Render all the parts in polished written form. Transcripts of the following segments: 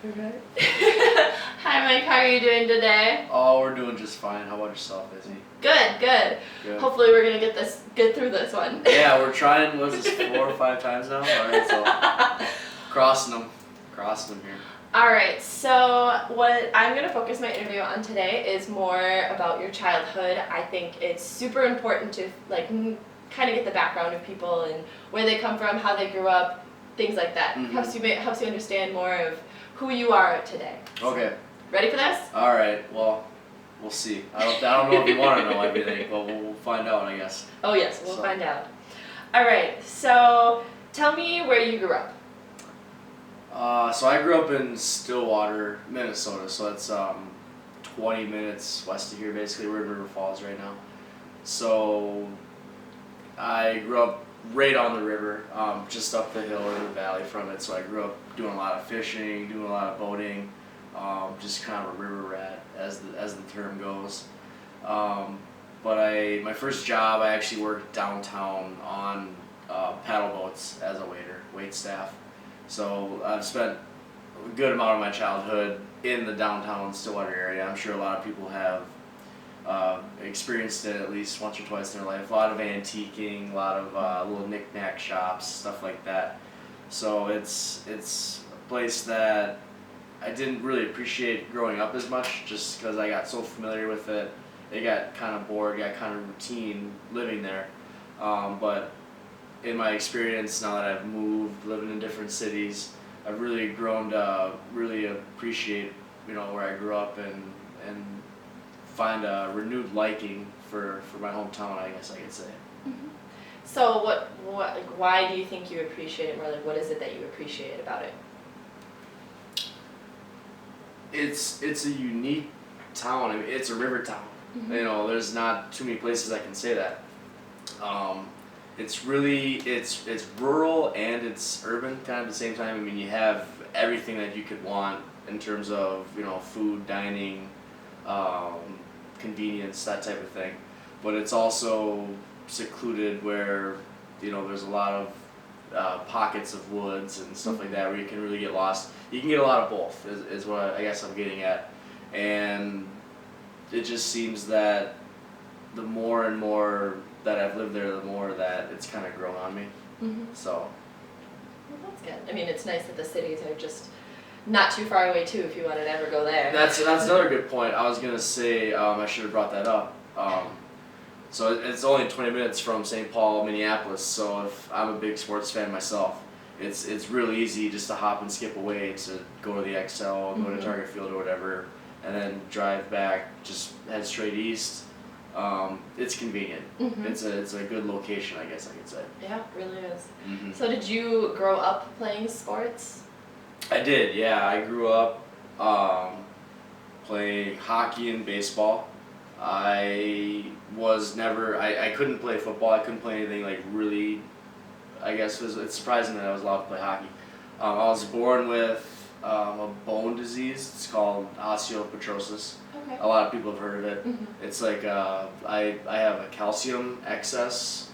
Right. Hi Mike, how are you doing today? Oh, we're doing just fine. How about yourself, Izzy? Good. Hopefully we're gonna get through this one. Yeah, we're trying. Was this 4 or 5 times now? All right, so crossing them here. Alright, so what I'm going to focus my interview on today is more about your childhood. I think it's super important to kind of get the background of people and where they come from, how they grew up, things like that. Mm-hmm. Helps you understand more of who you are today. Okay. Ready for this? All right. Well, we'll see. I don't know if you want to know everything, but we'll find out, I guess. Oh yes, we'll find out. Alright, so tell me where you grew up. So I grew up in Stillwater, Minnesota. So that's 20 minutes west of here, basically. We're in River Falls right now. So I grew up right on the river, just up the hill or the valley from it. So I grew up doing a lot of fishing, doing a lot of boating, just kind of a river rat, as the term goes. But my first job, I actually worked downtown on paddle boats as a wait staff. So I've spent a good amount of my childhood in the downtown Stillwater area. I'm sure a lot of people have experienced it at least once or twice in their life. A lot of antiquing, a lot of little knick-knack shops, stuff like that. So it's a place that I didn't really appreciate growing up as much, just because I got so familiar with it. It got kind of bored, got kind of routine living there. But in my experience, now that I've moved, living in different cities, I've really grown to really appreciate, where I grew up and find a renewed liking for my hometown, I guess I could say. Mm-hmm. So why do you think you appreciate it more? Like, what is it that you appreciate about it? It's a unique town. I mean, it's a river town. Mm-hmm. There's not too many places I can say that. It's really it's rural and it's urban kind of at the same time. I mean, you have everything that you could want in terms of food, dining, convenience, that type of thing. But it's also secluded where there's a lot of pockets of woods and stuff like that where you can really get lost. You can get a lot of both is what I guess I'm getting at, and it just seems that the more and more that I've lived there, the more that it's kind of grown on me. Mm-hmm. So. Well, that's good. I mean, it's nice that the cities are just not too far away too. If you wanted to ever go there. That's another good point. I was gonna say I should have brought that up. So it's only 20 minutes from St. Paul, Minneapolis. So if I'm a big sports fan myself, it's really easy just to hop and skip away to go to the XL, go to Target Field or whatever, and then drive back. Just head straight east. It's convenient. Mm-hmm. It's a good location, I guess I could say. Yeah, it really is. Mm-hmm. So did you grow up playing sports? I did, yeah. I grew up playing hockey and baseball. I couldn't play football. I couldn't play anything like really. I guess it's surprising that I was allowed to play hockey. I was born with a bone disease. It's called osteopetrosis. Okay. A lot of people have heard of it. Mm-hmm. It's like I have a calcium excess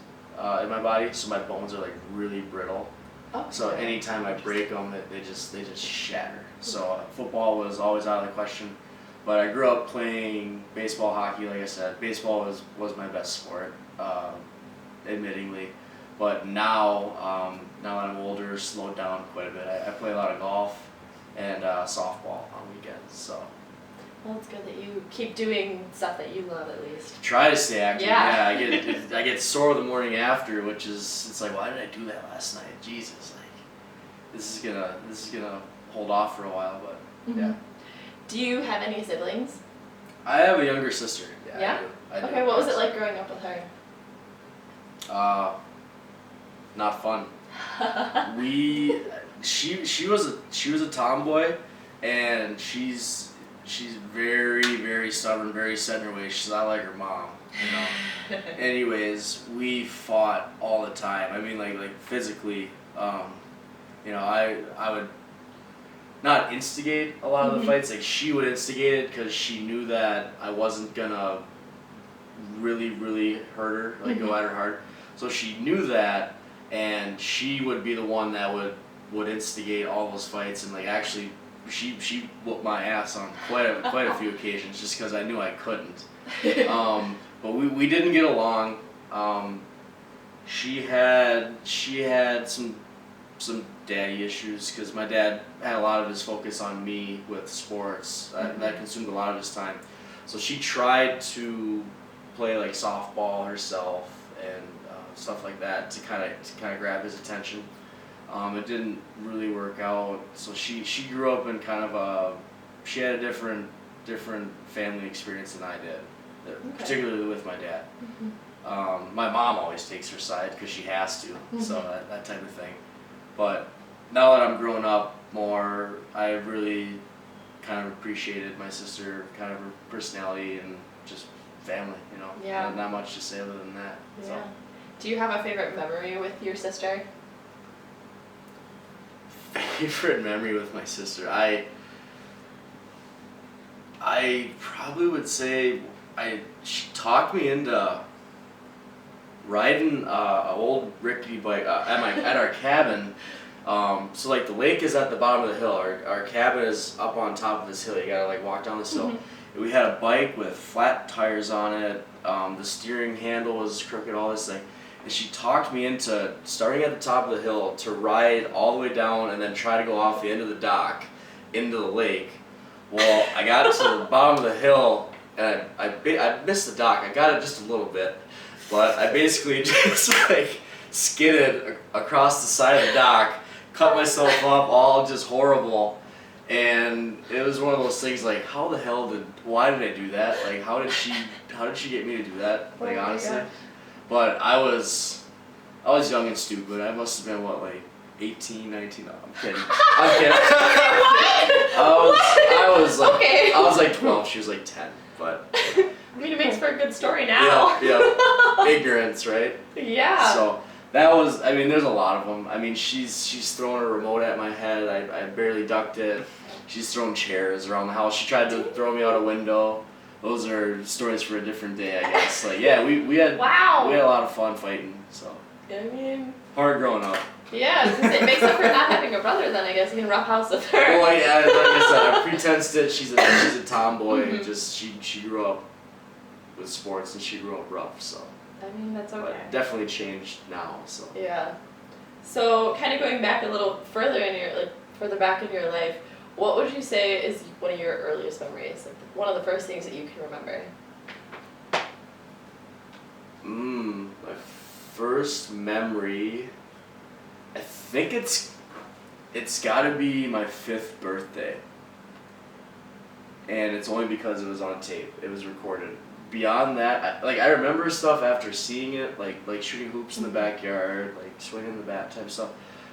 in my body, so my bones are like really brittle. Okay. So anytime I break them, they just shatter. So football was always out of the question. But I grew up playing baseball, hockey. Like I said, baseball was my best sport, admittingly. But now that I'm older, slowed down quite a bit. I play a lot of golf and softball on weekends. So. Well, it's good that you keep doing stuff that you love at least. Try to stay active. Yeah. I get sore the morning after, it's like, why did I do that last night? Jesus, like this is gonna hold off for a while, but yeah. Do you have any siblings? I have a younger sister. Yeah? I do. Okay, what was it like growing up with her? Not fun. She was a tomboy, and she's very, very stubborn, very set in her ways. She's not like her mom, Anyways, we fought all the time. I mean, like physically. I would not instigate a lot of the fights. Like she would instigate it because she knew that I wasn't gonna really, really hurt her, go at her hard. So she knew that, and she would be the one that would instigate all those fights and actually she whooped my ass on quite a few occasions just because I knew I couldn't. But we didn't get along. She had some daddy issues because my dad had a lot of his focus on me with sports. That consumed a lot of his time. So she tried to play like softball herself and stuff like that to kind of grab his attention. It didn't really work out. So she grew up in kind of she had a different family experience than I did, particularly with my dad. My mom always takes her side because she has to, so that type of thing. But now that I'm growing up more, I really kind of appreciated my sister, kind of her personality and just family, you know. Yeah. Not much to say other than that. Yeah. So. Do you have a favorite memory with your sister? Favorite memory with my sister? I probably would say she talked me into riding an old rickety bike at our cabin. So like the lake is at the bottom of the hill. Our cabin is up on top of this hill. You gotta like walk down this hill. And we had a bike with flat tires on it. The steering handle was crooked. All this thing. And she talked me into starting at the top of the hill to ride all the way down and then try to go off the end of the dock into the lake. Well, I got to the bottom of the hill and I missed the dock. I got it just a little bit, but I basically just like skidded across the side of the dock, cut myself up, all just horrible. And it was one of those things like, why did I do that? Like, how did she get me to do that? Like, honestly. But I was young and stupid. I must have been, like 18, 19? No, I'm kidding. I'm kidding. I was like 12. She was like 10. But I mean, it makes for a good story now. Yeah. Ignorance, right? Yeah. So that was. I mean, there's a lot of them. I mean, she's throwing a remote at my head. I barely ducked it. She's thrown chairs around the house. She tried to throw me out a window. Those are stories for a different day, I guess. Like, yeah, we had a lot of fun fighting. So. I mean. Hard growing up. Yeah, because it makes up for not having a brother. Then I guess you can roughhouse with her. Well, yeah, like I said, I pretensed it. She's a tomboy. Just she grew up with sports and she grew up rough. So. I mean, that's okay. But definitely changed now. So. Yeah. So kind of going back a little further further back in your life, what would you say is one of your earliest memories? Like one of the first things that you can remember? My first memory, I think it's gotta be my 5th birthday. And it's only because it was on tape. It was recorded. Beyond that, I remember stuff after seeing it, like shooting hoops in the backyard, like swinging the bat type stuff.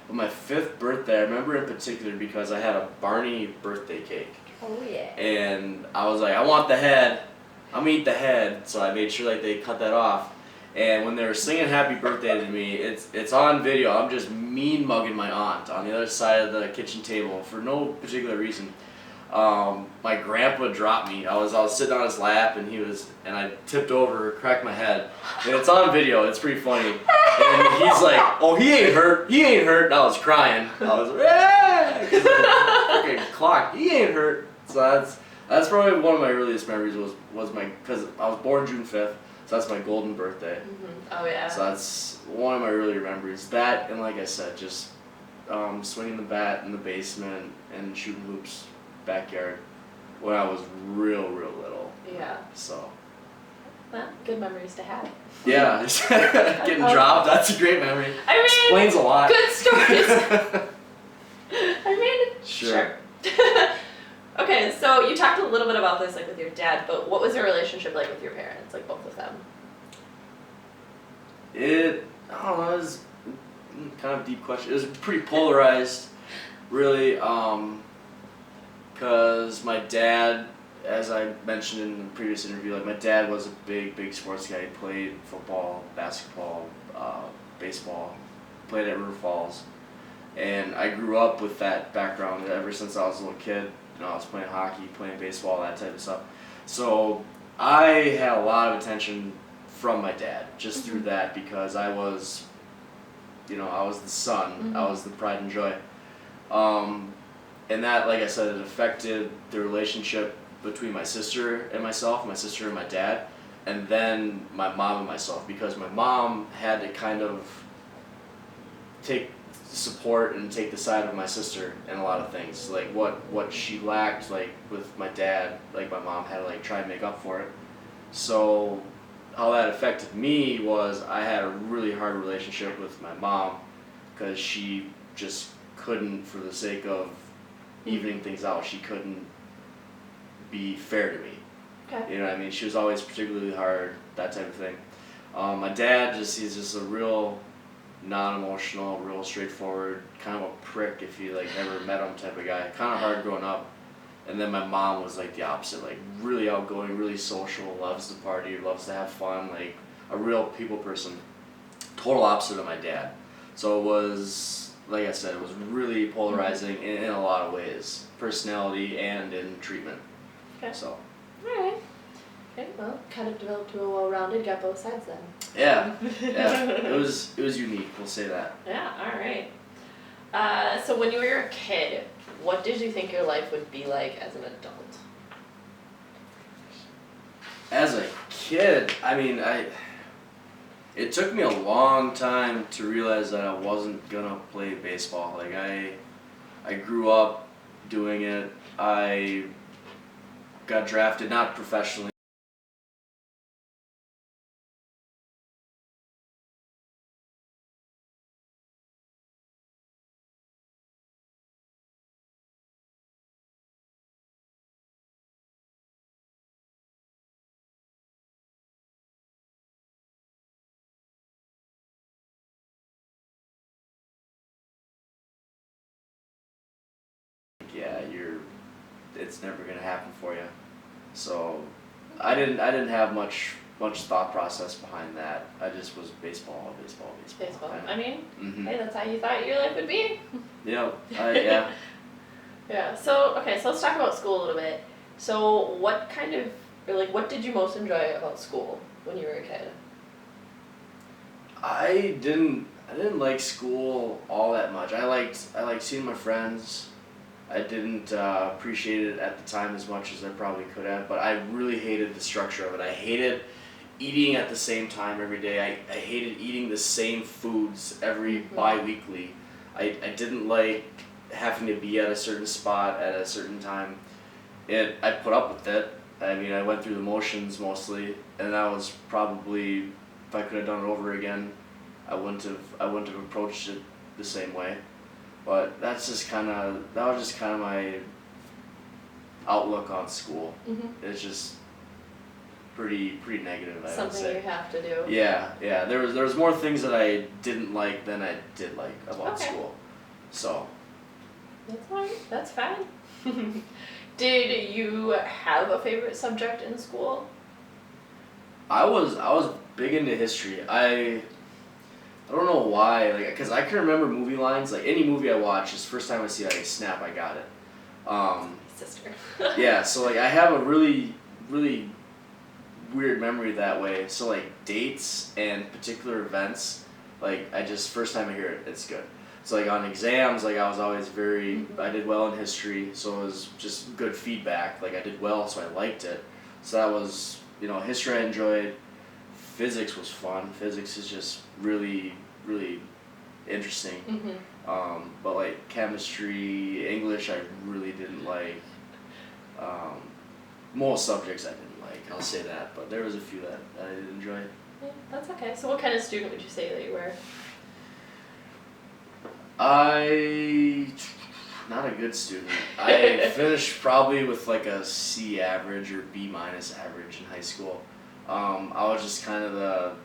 But my 5th birthday, I remember in particular because I had a Barney birthday cake. Oh yeah. And I was like, I want the head. I'm gonna eat the head. So I made sure like they cut that off. And when they were singing happy birthday to me, it's on video. I'm just mean mugging my aunt on the other side of the kitchen table for no particular reason. My grandpa dropped me. I was sitting on his lap and I tipped over, cracked my head. And it's on video, it's pretty funny. And he's like, oh, he ain't hurt. And I was crying. I was like, yeah, because freaking clock, he ain't hurt. So that's probably one of my earliest memories because I was born June 5th, so that's my golden birthday. Oh yeah. So that's one of my earlier memories. That, and like I said, just swinging the bat in the basement and shooting hoops backyard when I was real little. Yeah. So. Well, good memories to have. Yeah, getting dropped, that's a great memory. I mean, explains a lot. Good stories. I mean, sure. Okay, so you talked a little bit about this like with your dad, but what was your relationship like with your parents, like both of them? I don't know, it was kind of a deep question. It was pretty polarized, really, because my dad, as I mentioned in the previous interview, like my dad was a big sports guy. He played football, basketball, baseball, played at River Falls, and I grew up with that background ever since I was a little kid. You know, I was playing hockey, playing baseball, that type of stuff. So I had a lot of attention from my dad just through that because I was the son. I was the pride and joy. and that, like I said, it affected the relationship between my sister and myself, my sister and my dad, and then my mom and myself, because my mom had to kind of take support and take the side of my sister in a lot of things, like what she lacked, like with my dad, like my mom had to like try and make up for it. So how that affected me was I had a really hard relationship with my mom because she just couldn't, for the sake of evening things out, she couldn't be fair to me. Okay. You know what I mean? She was always particularly hard, that type of thing. My dad, he's just a real non-emotional, real straightforward, kind of a prick if you like never met him type of guy. Kind of hard growing up. And then my mom was like the opposite, like really outgoing, really social, loves to party, loves to have fun, like a real people person. Total opposite of my dad. So it was, like I said, it was really polarizing in a lot of ways, personality and in treatment. Okay. So. Alright. Okay, well, kind of developed to a well-rounded, got both sides then. Yeah, yeah. It was unique, we'll say that. Yeah, alright. So when you were a kid, what did you think your life would be like as an adult? As a kid, I mean, it took me a long time to realize that I wasn't gonna play baseball. Like I grew up doing it. I got drafted, not professionally. Yeah, it's never gonna happen for you. So I didn't have much thought process behind that. I just was baseball. Baseball. Kinda. I mean, Mhm. hey, that's how you thought your life would be. Yep. Yeah. Yeah, so, okay, so let's talk about school a little bit. So what kind of, or like, what did you most enjoy about school when you were a kid? I didn't like school all that much. I liked seeing my friends. I didn't appreciate it at the time as much as I probably could have, but I really hated the structure of it. I hated eating at the same time every day. I hated eating the same foods every bi-weekly. I didn't like having to be at a certain spot at a certain time. I put up with it. I mean, I went through the motions mostly, and that was probably, if I could have done it over again, I wouldn't have approached it the same way. But that was just kind of my outlook on school. It's just pretty negative, I would Something say. you have to do. Yeah. There was more things that I didn't like than I did like about school. So. That's fine. That's fine. Did you have a favorite subject in school? I was big into history. I don't know why, like, because I can remember movie lines. Like any movie I watch, it's the first time I see it, snap, I got it. My sister. Yeah, so like I have a really weird memory that way. So like dates and particular events, like I just first time I hear it, it's good. So like on exams, like I was always I did well in history, so it was just good feedback. Like I did well, so I liked it. So that was, history I enjoyed. Physics was fun. Physics is just really interesting. But like chemistry, English, I really didn't like. Most subjects I didn't like, I'll say that, but there was a few that I did enjoy. Yeah, that's okay. So what kind of student would you say that you were? Not a good student. I finished probably with like a C average or B minus average in high school. I was just kind of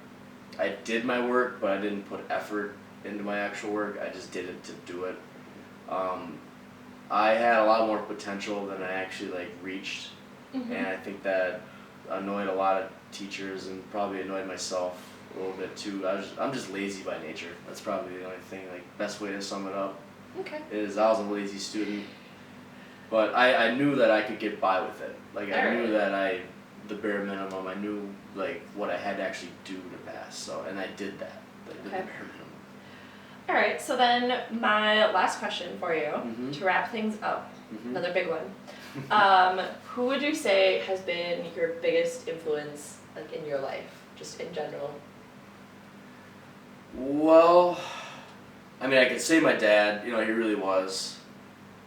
I did my work, but I didn't put effort into my actual work. I just did it to do it. I had a lot more potential than I actually reached, and I think that annoyed a lot of teachers and probably annoyed myself a little bit too. I'm just lazy by nature. That's probably the only thing, best way to sum it up. Okay. Is I was a lazy student, but I knew that I could get by with it. I knew that the bare minimum. I knew what I had to actually do to pass. So, and I did that. I did the bare minimum. All right, so then my last question for you Mhm. to wrap things up, Mhm. another big one. Who would you say has been your biggest influence, like in your life, just in general? Well, I mean, I could say my dad. You know, he really was,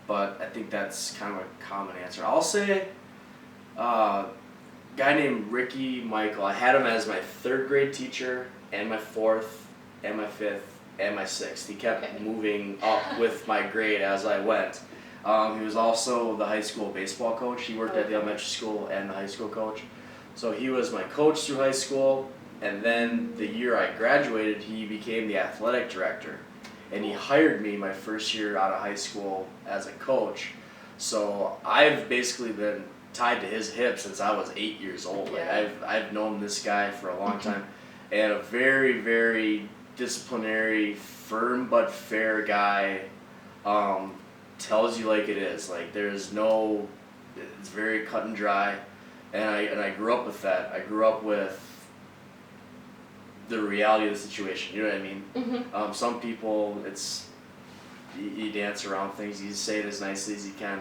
but I think that's kind of a common answer. I'll say, uh, guy named Ricky Michael. I had him as my third grade teacher, and my fourth, and my fifth, and my sixth. He kept Okay. moving up with my grade as I went. He was also the high school baseball coach. He worked at the Okay. elementary school and the high school coach. So he was my coach through high school, and then the year I graduated, he became the athletic director. And he hired me my first year out of high school as a coach. So I've basically been tied to his hip since I was 8 years old. Like Yeah. I've known this guy for a long time, and a very very disciplinary, firm but fair guy. Um, Tells you like it is. Like there's no, it's very cut and dry, and I grew up with that. I grew up with the reality of the situation. You know what I mean? Mm-hmm. Some people, it's you dance around things. You say it as nicely as you can,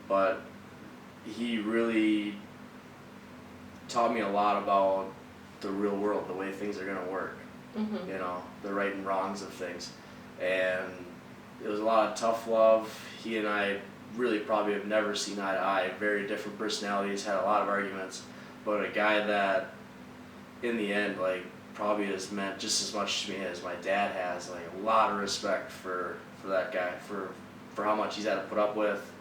but he really taught me a lot about the real world, the way things are gonna work. Mm-hmm. You know, the right and wrongs of things, and it was a lot of tough love. He and I really probably have never seen eye to eye. Very different personalities, had a lot of arguments, but a guy that, in the end, like probably has meant just as much to me as my dad has. Like a lot of respect for that guy, for how much he's had to put up with,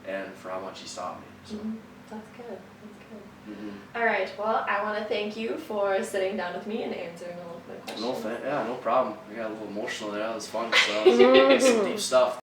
and for how much he's taught me. So. Mm-hmm. That's good. That's good. Mm-hmm. All right. Well, I want to thank you for sitting down with me and answering all of my questions. No problem. I got a little emotional there. That was fun. So that was some deep stuff.